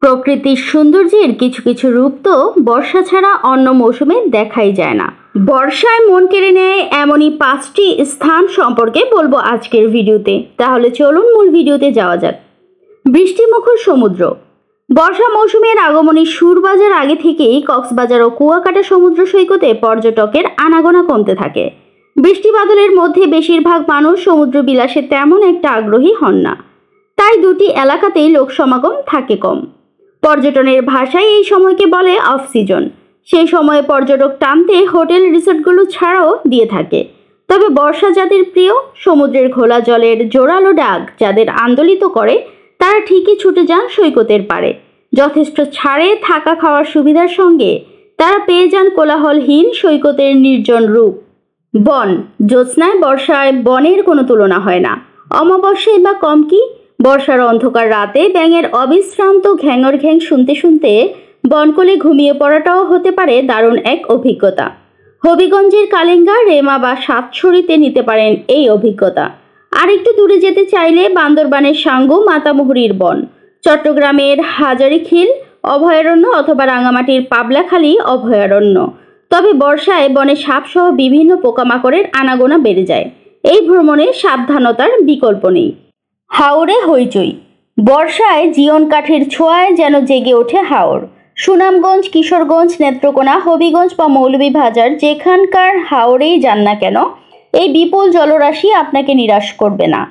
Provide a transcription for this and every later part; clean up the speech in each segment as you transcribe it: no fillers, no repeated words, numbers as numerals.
প্রকৃতির সৌন্দর্যের কিছু কিছু রূপ তো বর্ষা ছাড়া অন্য মৌসুমে দেখাই যায় না। বর্ষায় মন কেড়ে নেয় এমনই 5টি স্থান সম্পর্কে বলবো আজকের ভিডিওতে। তাহলে চলুন মূল ভিডিওতে যাওয়া যাক। বৃষ্টিমুখর সমুদ্র। বর্ষা মৌসুমের আগমনের সুর বাজার আগে থেকেই কক্সবাজার ও কুয়াকাটা সমুদ্র সৈকতে পর্যটকের আনাগোনা কমতে থাকে। বৃষ্টি বাদলের মধ্যে বেশিরভাগ মানুষ সমুদ্র বিলাসে তেমন একটা আগ্রহী হন না, তাই দুটি এলাকাতেই লোক সমাগম থাকে কম। পর্যটনের ভাষায় এই সময়কে বলে অফ সিজন। সেই সময়ে পর্যটক টানতে হোটেল রিসোর্টগুলো ছাড়াও দিয়ে থাকে। তবে বর্ষা যাদের প্রিয়, সমুদ্রের ঘোলা জলের জোরালো ডাক যাদের আন্দোলিত করে, তারা ঠিকই ছুটে যান সৈকতের পাড়ে। যথেষ্ট ছাড়ে থাকা খাওয়ার সুবিধার সঙ্গে তারা পেয়ে যান কোলাহলহীন সৈকতের নির্জন রূপ। বন। জ্যোৎস্নায় বর্ষায় বনের কোনো তুলনা হয় না। অমাবস্যায় বা কম কি, বর্ষার অন্ধকার রাতে ব্যাঙের অবিশ্রান্ত ঘ্যাঙর ঘ্যাং শুনতে শুনতে বনকলে ঘুমিয়ে পড়াটাও হতে পারে দারুণ এক অভিজ্ঞতা। হবিগঞ্জের কালিঙ্গা, রেমা বা সাতছড়িতে নিতে পারেন এই অভিজ্ঞতা। আর একটু দূরে যেতে চাইলে বান্দরবানের সাঙ্গু মাতামুহুরীর বন, চট্টগ্রামের হাজারীখিল অভয়ারণ্য অথবা রাঙামাটির পাবলাখালী অভয়ারণ্য। তবে বর্ষায় বনে সাপসহ বিভিন্ন পোকামাকড়ের আনাগোনা বেড়ে যায়। এই ভ্রমণে সাবধানতার বিকল্প নেই। হাওরে হইচই। বর্ষায় জীবন কাঠের ছোঁয়ায় যেন জেগে ওঠে হাওর। সুনামগঞ্জ, কিশোরগঞ্জ, নেত্রকোনা, হবিগঞ্জ বা মৌলভীবাজার যেখানকার হাওরেই যান না কেন, এই বিপুল জলরাশি আপনাকে নিরাশ করবে না।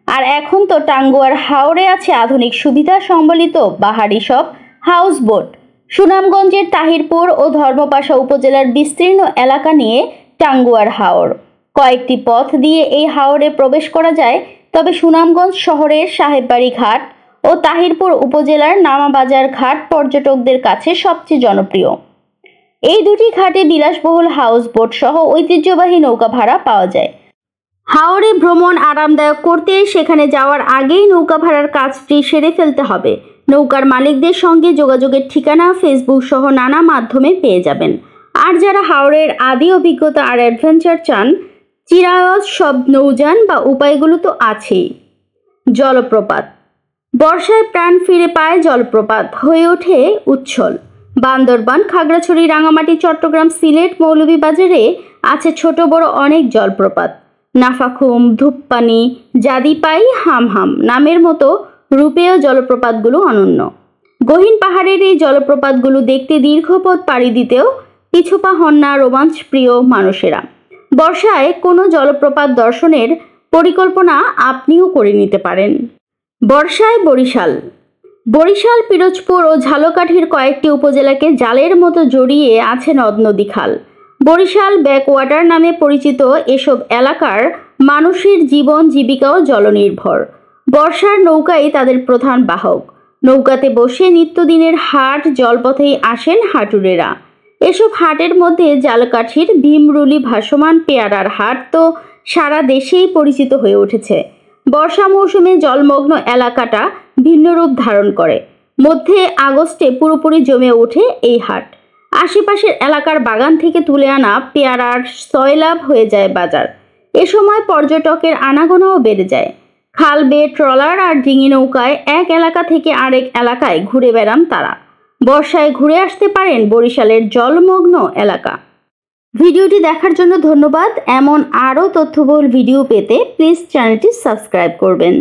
আর এখন তো টাঙ্গুয়ার হাওরে আছে আধুনিক সুবিধা সম্বলিত বাহারি সব হাউস বোট। সুনামগঞ্জের তাহিরপুর ও ধর্মপাশা উপজেলার বিস্তীর্ণ এলাকা নিয়ে টাঙ্গুয়ার হাওর। কয়েকটি পথ দিয়ে এই হাওরে প্রবেশ করা যায়। তবে সুনামগঞ্জ শহরের সাহেববাড়ি ঘাট ও তাহিরপুর উপজেলার নামাবাজার ঘাট পর্যটকদের কাছে সবচেয়ে জনপ্রিয়। এই দুটি ঘাটে বিলাসবহুল হাউস বোট সহ ঐতিহ্যবাহী নৌকা ভাড়া পাওয়া যায়। হাওরে ভ্রমণ আরামদায়ক করতে সেখানে যাওয়ার আগেই নৌকা ভাড়ার কাজটি সেরে ফেলতে হবে। নৌকার মালিকদের সঙ্গে যোগাযোগের ঠিকানা ফেসবুক সহ নানা মাধ্যমে পেয়ে যাবেন। আর যারা হাওরের আদি অভিজ্ঞতা আর অ্যাডভেঞ্চার চান, চিরায়ত সব নৌযান বা উপায়গুলো তো আছেই। জলপ্রপাত। বর্ষায় প্রাণ ফিরে পায় জলপ্রপাত, হয়ে ওঠে উচ্ছল। বান্দরবান, খাগড়াছড়ি, রাঙামাটি, চট্টগ্রাম, সিলেট, মৌলভীবাজারে আছে ছোট বড় অনেক জলপ্রপাত। নাফাখুম, ধূপপানি, জাদিপাই, হামহাম নামের মতো রূপেয় জলপ্রপাতগুলো অনন্য। গহীন পাহাড়ের এই জলপ্রপাতগুলো দেখতে দীর্ঘ পথ পাড়ি দিতেও পিছুপা হন না রোমাঞ্চপ্রিয় মানুষেরা। বর্ষায় কোনো জলপ্রপাত দর্শনের পরিকল্পনা আপনিও করে নিতে পারেন। বর্ষায় বরিশাল। বরিশাল, পিরোজপুর ও ঝালকাঠির কয়েকটি উপজেলাকে জালের মতো জড়িয়ে আছে নদ নদী খাল। বরিশাল ব্যাকওয়াটার নামে পরিচিত এসব এলাকার মানুষের জীবন জীবিকাও জলনির্ভর। বর্ষার নৌকাই তাদের প্রধান বাহক। নৌকাতে বসে নিত্যদিনের হাট জলপথেই আসেন হাটুরেরা। এসব হাটের মধ্যে ঝালকাঠির ভীমরুলি ভাসমান পেয়ারার হাট তো সারা দেশেই পরিচিত হয়ে উঠেছে। বর্ষা মৌসুমে জলমগ্ন এলাকাটা ভিন্ন রূপ ধারণ করে। মধ্যে আগস্টে পুরোপুরি জমে ওঠে এই হাট। আশেপাশের এলাকার বাগান থেকে তুলে আনা পেয়ারার সয়লাভ হয়ে যায় বাজার। এ সময় পর্যটকের আনাগোনাও বেড়ে যায়। খাল বেয়ে ট্রলার আর ডিঙি নৌকায় এক এলাকা থেকে আরেক এলাকায় ঘুরে বেড়ান তারা। বর্ষায় ঘুরে আসতে পারেন বরিশালের জলমগ্ন এলাকা। ভিডিওটি দেখার জন্য ধন্যবাদ। এমন আরও তথ্যবহুল ভিডিও পেতে প্লিজ চ্যানেলটি সাবস্ক্রাইব করবেন।